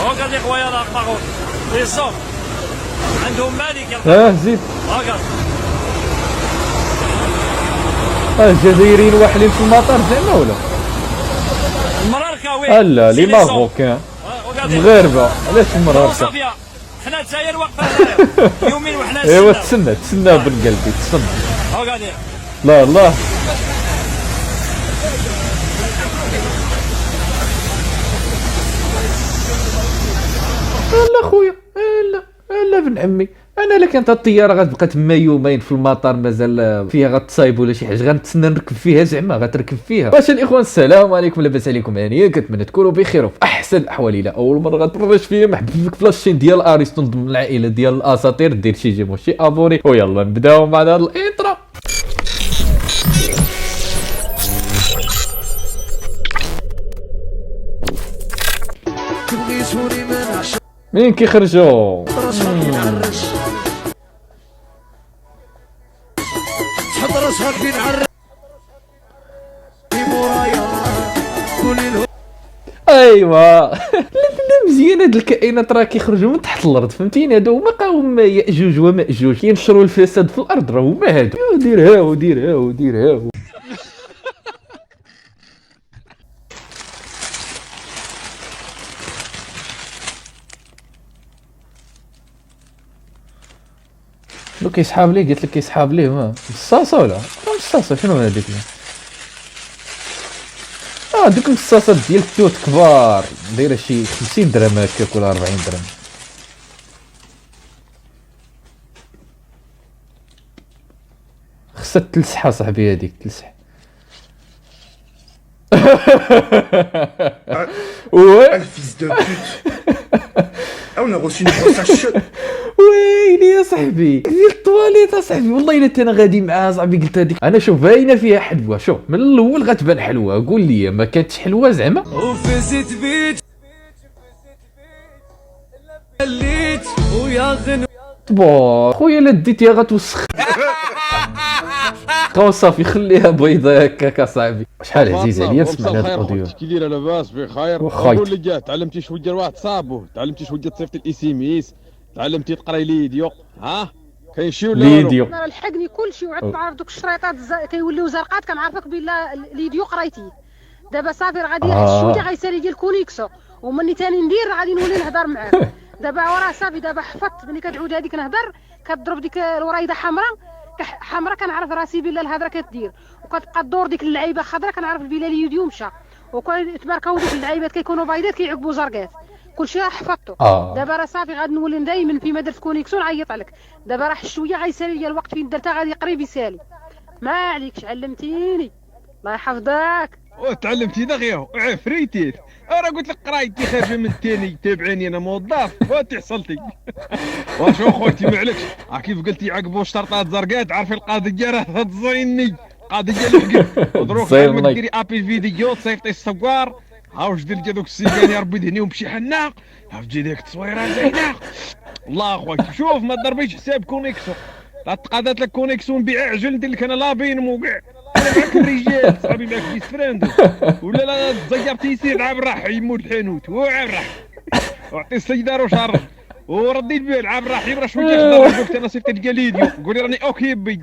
Regarde les croyants là, par contre. Les hommes. عندهم مالك. زيد. Regarde. الجزائريين واحدين في المطار زعما ولا؟ المراركة وي. لا لي ماروكان. مغاربة علاش المراركة؟ حنا الجزائر واقفة هنايا. يومين وحنا ايوا تسنى بالقلبي تسنى. Regarde. لا الله. لا خويا لا بن عمي انا الا كانت الطياره غتبقى تما يومين في المطار مازال فيها غتصايب ولا شي حاجه غنتسنى نركب فيها زعما غتركب فيها. باش الاخوان السلام عليكم لاباس عليكم هانيه كنتمنى تكونوا بخير وفي احسن الاحوال. الى اول مره غتفرج فيا مرحبا بك في لاشين ديال ارسطو ضمن العائله ديال الاساطير. دير شي جيم وشي ابوني ويلا نبداو مع هذا الانترو. مين كيخرجوا ايوا مزيان هاد الكائنات راه كيخرجوا من تحت الارض فهمتيني. هادو هما قوم ياجوج وماجوج كينشروا الفساد في الارض راه هما هادو. دير هاو لو كيسحاب ليه قلت لك كيسحاب ليه ما مصاصه ولا مصاصه شنو هذيك؟ دوك المصاصات ديال التوت كبار دايره شي 50 درهم هكاك ولا 40 درهم. خصها تلسح صاحبي هذيك تلسح. Ouais. Le fils de pute. Ah, on a reçu une grosse chute. ويلي يا صاحبي ديال الطواليت صاحبي والله الا انا غادي معاه صاحبي قلت هذيك انا شوف باينه فيها حلوه. شوف من الاول غتبان حلوه قول لي ما كانتش حلوه زعما. وفزت بيت خليت ويا غنو بو خويا لا ديتيها غتوسخ صافي خليها بيضاء هكاك اصاحبي. شحال عزيز عليا تسمعنا هذا الاوديو. كي داير لاباس بخير. قول لي كاع تعلمتي شويه ديال واحد صابو تعلمتي شويه تصيفط الاس ام اس تعلمتي تقراي ليديو ها كاين شي ولا ليديو انا لحقني كلشي وعدت عارف دوك الشريطات كيوليو زرقات كنعرفك بلا ليديو قرايتي. دابا صافي راه غادي شويه غيسالي ديال كونيكسو ومني ثاني ندير غادي نولي نهضر معاه. دابا وراه صافي دابا حفظت ملي كتعود هذيك نهضر كتضرب ديك الوريده حمراء كنعرف راسي بلا الهضره كتدير وكتبقى الدور ديك اللعيبه خضراء كنعرف بلا اليوديو مشى وكيتباركاو ديك اللعيبات كيكونوا بيضات كيعقبوا زرقات كلشي راه حفظته. دابا راه صافي غادي نولي دائما فيما درت كونيكسيون نعيط لك. دابا راه شويه غيسالي ليا الوقت فين درتها غادي قريب يسالي. ما عليكش علمتيني الله يحفظك. تعلمتي دغيا عفريتي. انا قلت لك قرايتي خارجه من الثاني تابعيني انا موظف وتحصلتي. واش اخوتي ما عليكش كيف قلتي عقبوا شرطات زرقات عارفين القضيه راه تزيني قضيه لحقت ودروك لما ديري ابي فيديو تصيفطي الصوار واش دير دوك السيجان يا ربي دهنيهم بشي حناق تجي ديك التصويره زينه والله اخويا. شوف ما ضربيش حساب كونيكسيون لا تقادات لك كونيكسيون نبيع عجل ندير لك انا لابين موقع انا معاك الرجال صاحبي معاك بيس فريند ولا تزير تيسير عاب راح يموت الحانوت هو عاب راح وعطي السيدار وشرب وردي البال عاب راح يبرا شويه خضر قلت انا صيفط لك ليديو قولي راني اوكي بي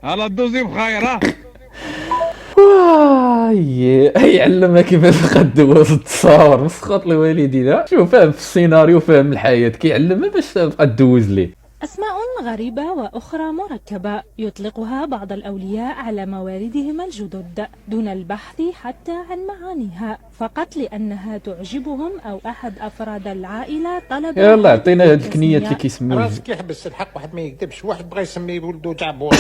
على الدوزي بخير ها. يعلمها كيفاش تقدوز التصاور مسخط لوالدي ذا. شوف فاهم في السيناريو فاهم الحياه كيعلمها باش تبقى تدوز ليه. أسماء غريبة وأخرى مركبة يطلقها بعض الأولياء على مواردهم الجدد دون البحث حتى عن معانيها فقط لأنها تعجبهم أو أحد أفراد العائلة طلب. يلا عطينا هاد الكنيات اللي كيسميوها راسك يحبس الحق. واحد ما يكذبش واحد بغى يسمي ولده جعبور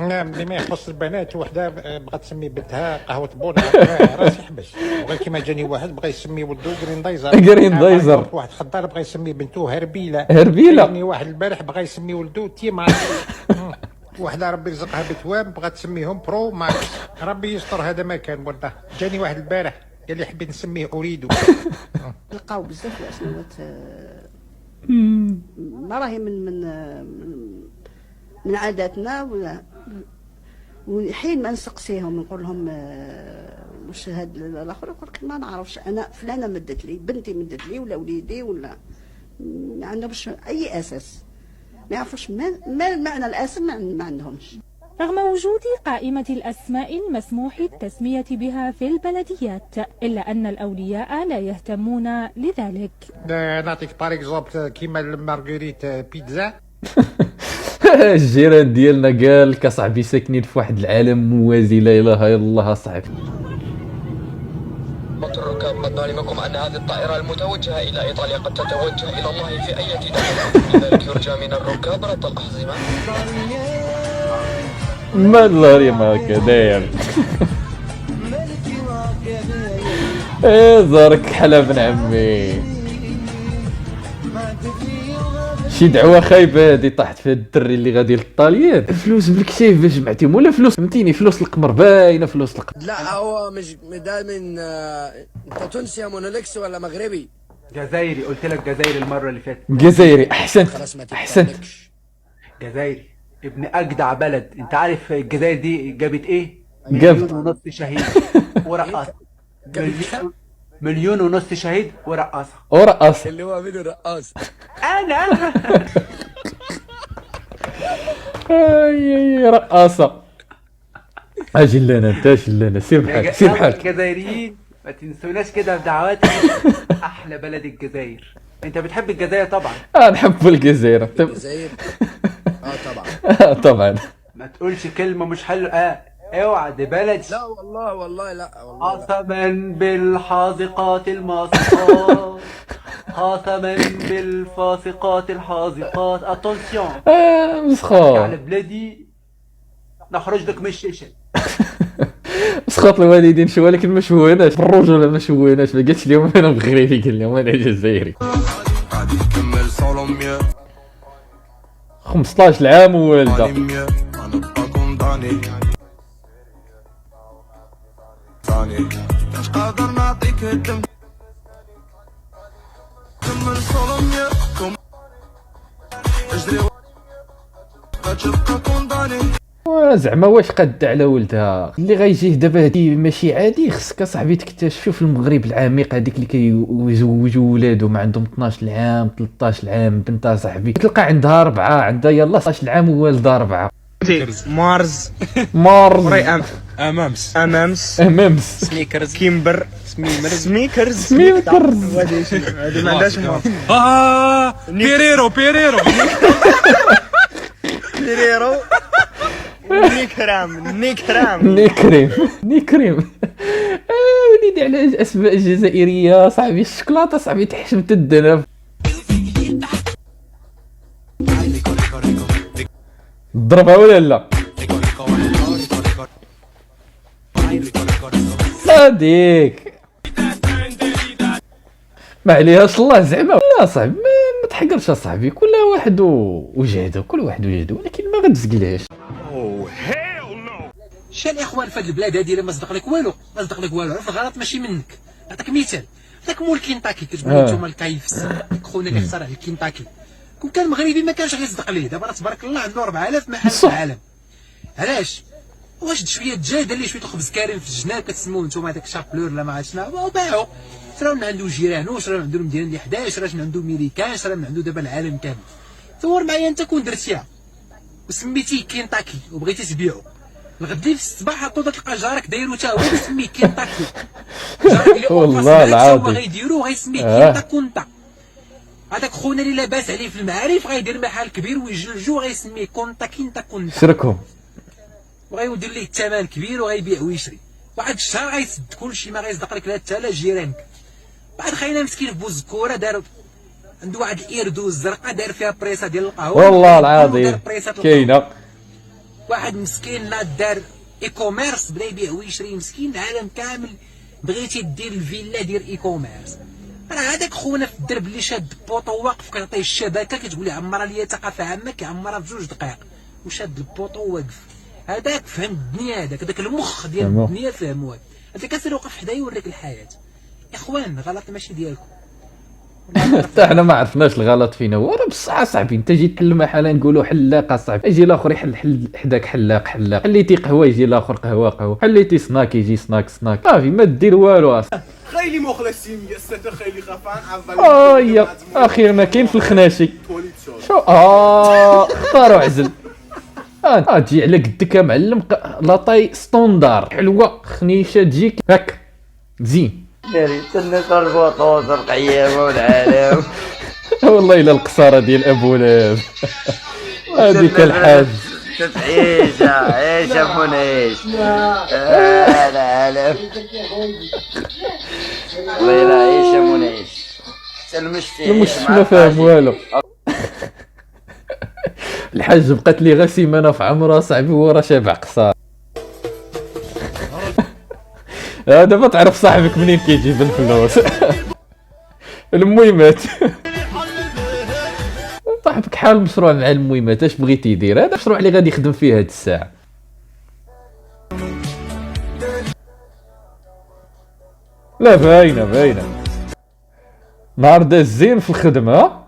اللي ما يخص البنات وحده بغات تسمي بنتها قهوه بونا راس يحبس. بغى كيما جاني واحد بغى يسمي ولده جرين دايزر واحد خضار بغى يسمي بنته هربيله جاني واحد البارح بغى يسمي ولده تيمار وحده ربي رزقها بتوام بغات تسميهم برو ماكس ربي يستر. هذا ما كان والله. جاني واحد البارح قال لي حبيت نسميه اريدو. لقاو بزاف الاسماوات ما راهي من عاداتنا وحين ما نسقسيهم نقول لهم واش هاد الاخر يقول لك ما نعرفش، انا فلانه مدت لي، بنتي مدت لي ولا وليدي ولا ما عندهمش اي اساس، ما يعرفوش ما معنى الاسم، ما عندهمش. رغم وجود قائمة الأسماء المسموح التسمية بها في البلديات، إلا أن الأولياء لا يهتمون لذلك. نعطيك بار اكزومبل كيما المارغريت بيتزا. الجيران ديالنا قال لك اصاحبي ساكنين في واحد العالم موازي لا اله الا الله اصاحبي. الركاب قد علمكم أن هذه الطائرة المتوجهة إلى إيطاليا قد تتوجه إلى الله في أي دولة، لذلك يرجى من الركاب ربط الأحزمة. ما الله ما كداير. ايه زارك حلا بن عمي، شي دعوه خايبه هادي طاحت في هاد الدري اللي غادي للطاليان. فلوس بالكشيف باش جمعتيهم ولا فلوس فهمتيني، فلوس القمر باينه فلوس القمر. لا هو مش دائما. انت تونسي يا مونولكس ولا مغربي؟ جزائري، قلت لك جزائري المره اللي فاتت. جزائري احسنت احسنت. جزائري ابن اجدع بلد. انت عارف الجزائر دي جابت ايه؟ جابت 1.5 مليون شهيد ورقاصه. 1.5 مليون شهيد ورقاصه. اللي هو مين الرقاص؟ انا. اي رقاصه. اجي لنا انت، اجي لنا، سير بحالك سير بحالك. الجزائريين ما تنسوناش كده في دعواتي. احلى بلد الجزائر. انت بتحب الجزائر طبعا. نحب الجزائر. الجزائر طبعا. طبعا. ما تقولش كلمه مش حلوه. اوعى دي بلدي. لا والله لا والله. قسما بالحاذقات الماسقات، قسما بالفاسقات الحاذقات. اتونسيون. مسخوط على بلادي نخرج لك من الشاشه. مسخوط الوالدين شو، ولكن ما شويناش الرجوله، ما شويناش. ما قالش اليوم انا مغربي، قال لهم انا جزائري. 15 عام ووالده. زعما واش قد على ولدها اللي غيجيه دابا؟ هادي ماشي عادي. خصك اصاحبي تكتشف. شوف المغرب العميق هذيك اللي كيزوجوا ولادهم عندهم 12 عام 13 عام. بنتها صاحبي تلقى عندها 4، عندها يلا 16 عام ووالدها 4. مارز امامس سنيكرز كيمبر سميكرز هذه ما عندهاش بيريرو نيكريم. وليدي على اسماء جزائريه صاحبي. الشوكولاته صاحبي تحشم الدنب. ضربها ولا لا؟ هاديك ما عليهاش الله زعما. لا صاحبي ما تحقرش اصاحبي. كل واحد وجهده، كل واحد وجهده، ولكن ما غتزقلهاش. شال الاخوان في هذه البلاد هذه ما صدق لك والو، ما صدق لك والو. عرف الغلط ماشي منك. نعطيك مثال، داك مول كينتاكي كتقولوا نتوما الكايفس، خونا كيختار على الكينتاكي. كون كان مغربي ما كانش غيصدق ليه. دابا راه تبارك الله عنده 4000 محل في العالم. علاش؟ واش شويه دجاج دار ليه شويه الخبز كارم في الجناب كتسموه نتوما هذاك شابلور لا ما عرفتش شنو، وباعوا. شرا من عنده جيرانو، شرا من عنده المدينه اللي 11، شرا من عنده ميريكان، شرا من عنده دابا العالم كامل. تصور معايا انت كون درتيها وسميتيه كينتاكي وبغيتي تبيعو، الغدي في الصباح عطو تلقى جارك دايرو تا هو مسميه كينتاكي. جارك والله العظيم هو غيديرو غيسميه كينتا. هذاك خونا اللي لاباس عليه في المعارف غيدير محل كبير ويجلجو غيسميه كونتا كينتا كونتا. شركهم وغيدير ليه الثمن كبير وغيبيع ويشري. واحد الشهر غيسد كلشي، ما غيصدق لك لا انت لا جيرانك. بعد خاينا مسكين في بوزكوره دار عنده واحد الايردوز زرقاء دار فيها بريسه ديال القهوه. والله العظيم كاينه. واحد مسكين ناض دار اي كوميرس بدا يبيع ويشري. مسكين العالم كامل بغيتي دير الفيلا دير اي كوميرس. راه هذاك خونا في الدرب اللي شاد بوطو واقف كيعطيه الشبكه كتقول لي عمرها ليا ثقافه عامه كيعمرها في 2 دقائق وشاد البوطو واقف. هذاك فهم الدنيا، هذاك المخ ديال الدنيا فهموه. انت كسر وقف حدايا يوريك الحياه. يا اخوان غلط ماشي ديالكم. حتى حنا ما عرفناش الغلط فينا هو، راه بصح صاحبي انت جيت تكلم حالا نقولوا حلاق صاحبي، يجي الاخر يحل حداك حلاق، حليتي قهوه يجي الاخر قهوه، حليتي سناك يجي سناك صافي ما دير والو. خيلي مخلصين يا ستة خيلي خفان يا اخيرا ما كاين في الخناشي شو اختاروا عزل تجي على قدك يا معلم، لاطاي ستوندار حلوه خنيشه تجيك هاك زين. يا ريت الناس البوطوس القيامه والعالم. والله الا القصاره ديال ابو لاب هذيك الحاج عيش منيش العالم والله الا عيش منيش المش ما فاهم والو. الحاج بقات لي غير سيمانه في عمرها صاحبي هو راه شابع قصار. دابا تعرف صاحبك منين كيجيب الفلوس. المهمات صاحبك حال مشروع مع المهمات، اش بغيتي يدير؟ هذا المشروع اللي غادي يخدم فيه هاد الساعه. لا باينه نهار داز زين في الخدمه.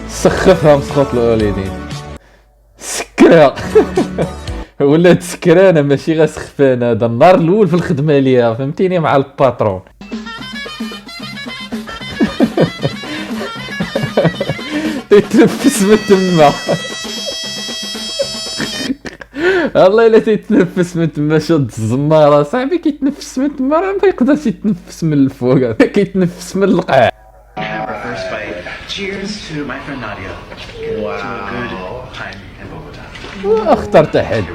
سخفها مسخوط الوالدين سكرها. ولات سكرانه ماشي غير سخفانه، هذا النهار الاول في الخدمه ليها فهمتيني مع الباترون. تيتنفس من تما. والله الا تيتنفس من تما شاد الزماره صاحبي كيتنفس من تما راه ما يقدرش يتنفس من الفوق، كيتنفس من القاع. Cheers to my friend Nadia. Wow. To a good time in Bogota. اختار تحدي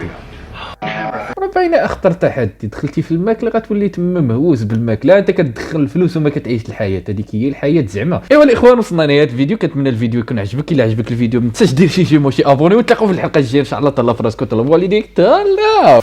راه باينه، اختار تحدي. دخلتي في الماكله غتولي تما مهووس بالماكله، انت كتدخل الفلوس وما كتعيش الحياه، هذيك هي الحياه زعما. ايوا الاخوان وصلنا لنهايه الفيديو، كنتمنى الفيديو يكون عجبك. الا عجبك الفيديو ما تنساش دير شي جيم وشي ابوني، ونتلاقاو في الحلقه الجايه ان شاء الله. تهلا في راسك وتهلا بوالديك، تهلا.